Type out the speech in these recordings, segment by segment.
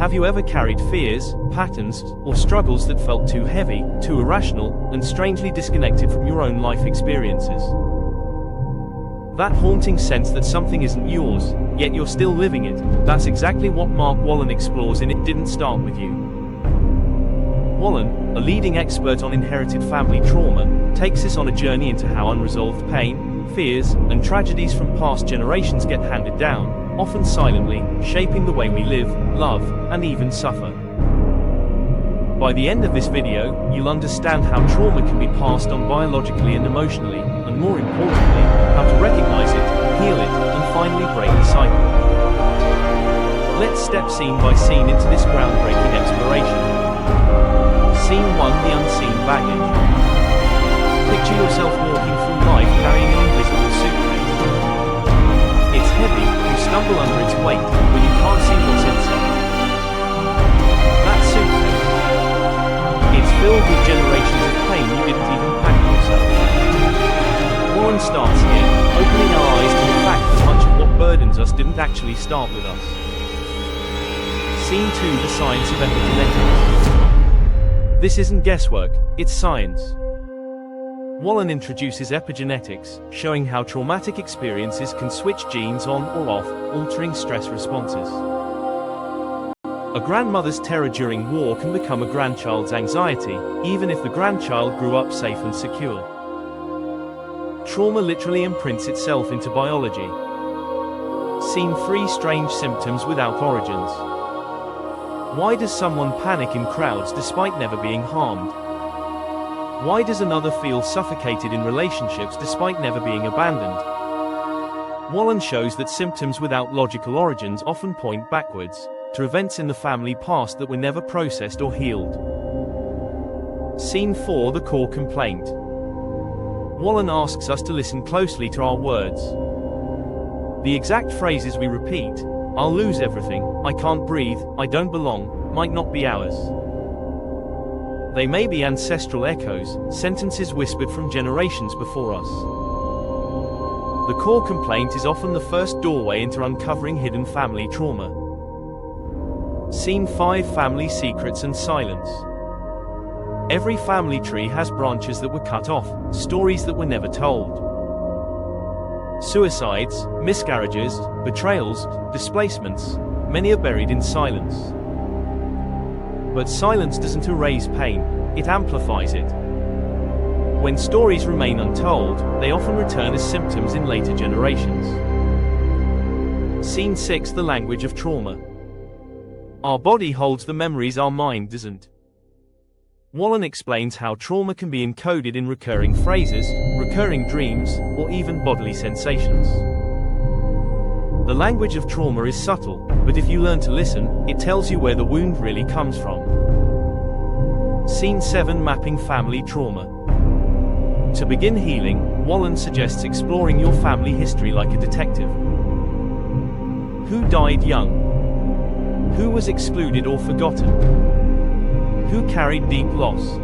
Have you ever carried fears, patterns, or struggles that felt too heavy, too irrational, and strangely disconnected from your own life experiences? That haunting sense that something isn't yours, yet you're still living it, that's exactly what Mark Wolynn explores in It Didn't Start With You. Wolynn, a leading expert on inherited family trauma, takes us on a journey into how unresolved pain, fears, and tragedies from past generations get handed down, often silently, shaping the way we live, love, and even suffer. By the end of this video, you'll understand how trauma can be passed on biologically and emotionally, and more importantly, how to recognize it, heal it, and finally break the cycle. Let's step scene by scene into this groundbreaking exploration. Scene 1: The Unseen Baggage. Picture yourself walking through life carrying an invisible suitcase. It's heavy, you stumble under its weight, but you can't see what's inside. That suitcase. It's filled with generations of pain you didn't even pack yourself. Wolynn starts here, opening our eyes to the fact that much of what burdens us didn't actually start with us. Scene 2: The Science of Epigenetics. This isn't guesswork, it's science. Wolynn introduces epigenetics, showing how traumatic experiences can switch genes on or off, altering stress responses. A grandmother's terror during war can become a grandchild's anxiety, even if the grandchild grew up safe and secure. Trauma literally imprints itself into biology. Scene 3: Strange Symptoms Without Origins. Why does someone panic in crowds despite never being harmed? Why does another feel suffocated in relationships despite never being abandoned? Wolynn shows that symptoms without logical origins often point backwards, to events in the family past that were never processed or healed. Scene 4: The Core Complaint. Wolynn asks us to listen closely to our words. The exact phrases we repeat, "I'll lose everything," "I can't breathe," "I don't belong," might not be ours. They may be ancestral echoes, sentences whispered from generations before us. The core complaint is often the first doorway into uncovering hidden family trauma. Scene 5: Family Secrets and Silence. Every family tree has branches that were cut off, stories that were never told. Suicides, miscarriages, betrayals, displacements, many are buried in silence. But silence doesn't erase pain, it amplifies it. When stories remain untold, they often return as symptoms in later generations. Scene 6: The Language of Trauma. Our body holds the memories our mind doesn't. Wolynn explains how trauma can be encoded in recurring phrases, recurring dreams, or even bodily sensations. The language of trauma is subtle, but if you learn to listen, it tells you where the wound really comes from. Scene 7: Mapping Family Trauma. To begin healing, Wolynn suggests exploring your family history like a detective. Who died young? Who was excluded or forgotten? Who carried deep loss?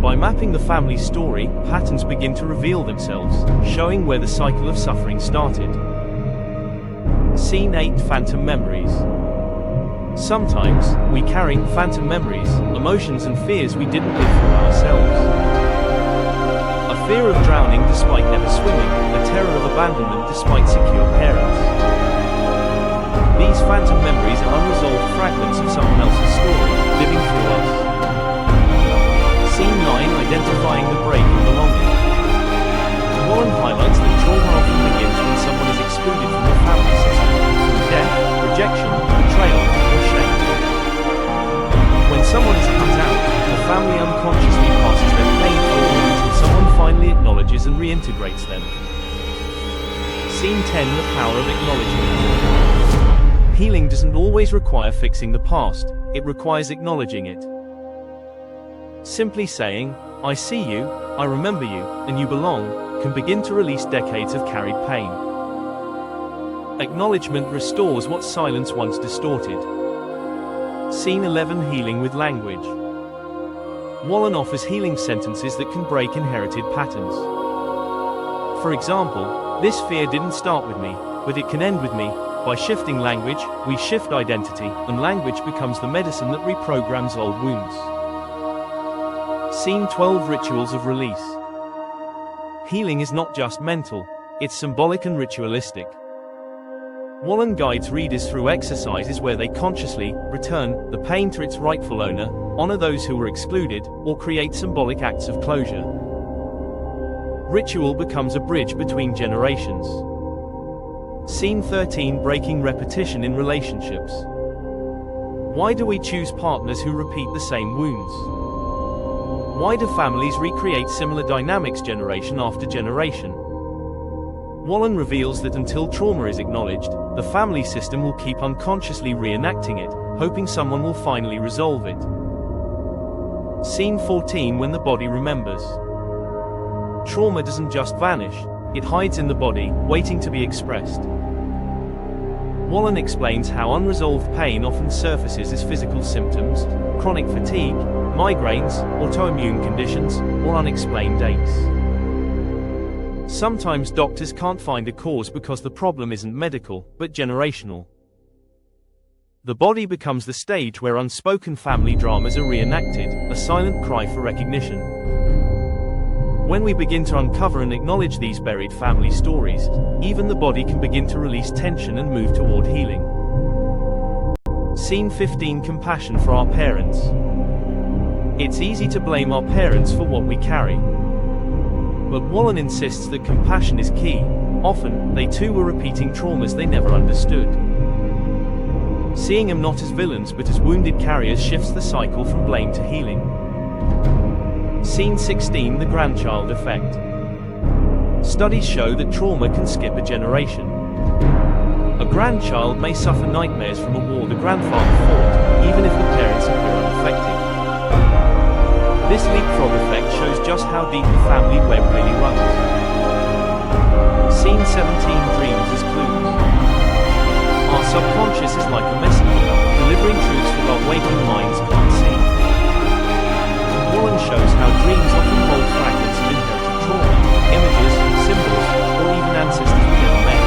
By mapping the family story, patterns begin to reveal themselves, showing where the cycle of suffering started. Scene 8: Phantom Memories. Sometimes, we carry phantom memories, emotions and fears we didn't live through ourselves. A fear of drowning despite never swimming, a terror of abandonment despite secure parents. These phantom memories are unresolved fragments of someone else's story, living through us. Scene 9: Identifying the break in belonging. Wolynn highlights that trauma often begins when someone is excluded from the family system, through death, rejection, betrayal, or shame. When someone is cut out, the family unconsciously passes their pain forward until someone finally acknowledges and reintegrates them. Scene 10: The Power of Acknowledgement. Healing doesn't always require fixing the past, it requires acknowledging it. Simply saying, "I see you, I remember you, and you belong," can begin to release decades of carried pain. Acknowledgement restores what silence once distorted. Scene 11: Healing with Language. Wolynn offers healing sentences that can break inherited patterns. For example, "This fear didn't start with me, but it can end with me. By shifting language, we shift identity, and language becomes the medicine that reprograms old wounds. Scene 12: Rituals of Release. Healing is not just mental, it's symbolic and ritualistic. Wolynn guides readers through exercises where they consciously return the pain to its rightful owner, honor those who were excluded, or create symbolic acts of closure. Ritual becomes a bridge between generations. Scene 13: Breaking repetition in relationships. Why do we choose partners who repeat the same wounds? Why do families recreate similar dynamics generation after generation? Wolynn reveals that until trauma is acknowledged, the family system will keep unconsciously reenacting it, hoping someone will finally resolve it. Scene 14: When the body remembers. Trauma doesn't just vanish, it hides in the body, waiting to be expressed. Wolynn explains how unresolved pain often surfaces as physical symptoms, chronic fatigue, migraines, autoimmune conditions, or unexplained aches. Sometimes doctors can't find a cause because the problem isn't medical, but generational. The body becomes the stage where unspoken family dramas are reenacted, a silent cry for recognition. When we begin to uncover and acknowledge these buried family stories, even the body can begin to release tension and move toward healing. Scene 15: Compassion for our parents. It's easy to blame our parents for what we carry. But Wolynn insists that compassion is key. Often, they too were repeating traumas they never understood. Seeing them not as villains but as wounded carriers shifts the cycle from blame to healing. Scene 16: The grandchild effect. Studies show that trauma can skip a generation. A grandchild may suffer nightmares from a war the grandfather fought, even if the parents appear unaffected. This leapfrog effect shows just how deep the family web really runs. Scene 17: Dreams as clues. Our subconscious is like a messenger, delivering truths that our waking minds can't see. Wolynn shows how dreams often hold fragments of inherited trauma, images, symbols, or even ancestors we never met.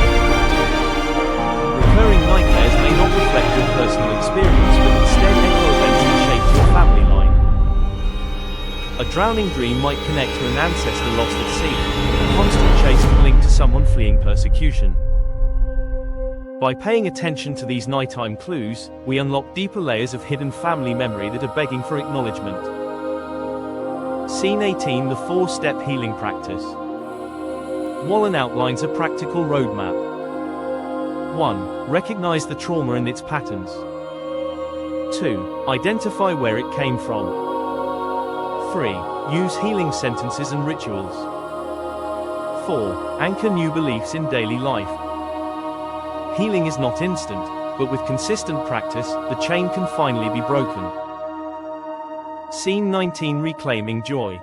Recurring nightmares may not reflect your personal experience, but instead echo events that shape your family line. A drowning dream might connect to an ancestor lost at sea. A constant chase can link to someone fleeing persecution. By paying attention to these nighttime clues, we unlock deeper layers of hidden family memory that are begging for acknowledgement. Scene 18: The 4-step healing practice. Wolynn outlines a practical roadmap. 1. Recognize the trauma and its patterns. 2. Identify where it came from. 3. Use healing sentences and rituals. 4. Anchor new beliefs in daily life. Healing is not instant, but with consistent practice, the chain can finally be broken. Scene 19: Reclaiming joy.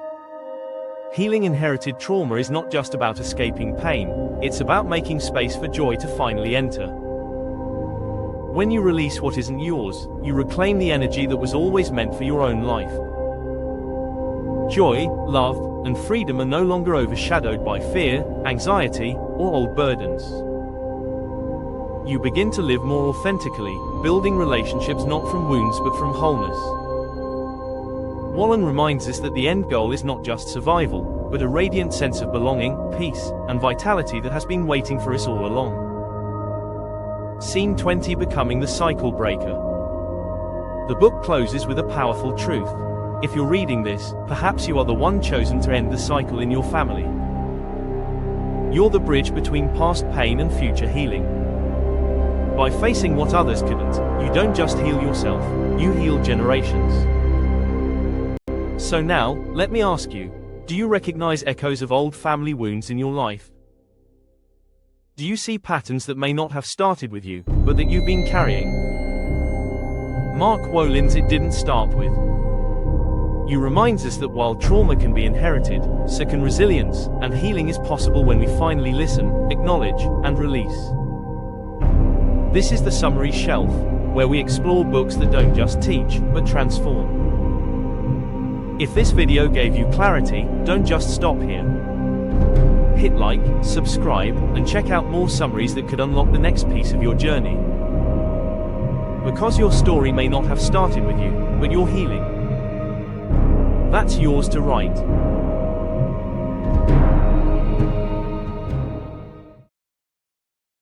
Healing inherited trauma is not just about escaping pain, it's about making space for joy to finally enter. When you release what isn't yours, you reclaim the energy that was always meant for your own life. Joy, love, and freedom are no longer overshadowed by fear, anxiety, or old burdens. You begin to live more authentically, building relationships not from wounds but from wholeness. Wolynn reminds us that the end goal is not just survival, but a radiant sense of belonging, peace, and vitality that has been waiting for us all along. Scene 20: Becoming the cycle breaker. The book closes with a powerful truth. If you're reading this, perhaps you are the one chosen to end the cycle in your family. You're the bridge between past pain and future healing. By facing what others couldn't, you don't just heal yourself, you heal generations. So now, let me ask you, do you recognize echoes of old family wounds in your life? Do you see patterns that may not have started with you, but that you've been carrying? Mark Wolynn's It Didn't Start With You reminds us that while trauma can be inherited, so can resilience, and healing is possible when we finally listen, acknowledge, and release. This is the Summary Shelf, where we explore books that don't just teach, but transform. If this video gave you clarity, don't just stop here. hit like, subscribe, and check out more summaries that could unlock the next piece of your journey. Because your story may not have started with you, but your healing. That's yours to write.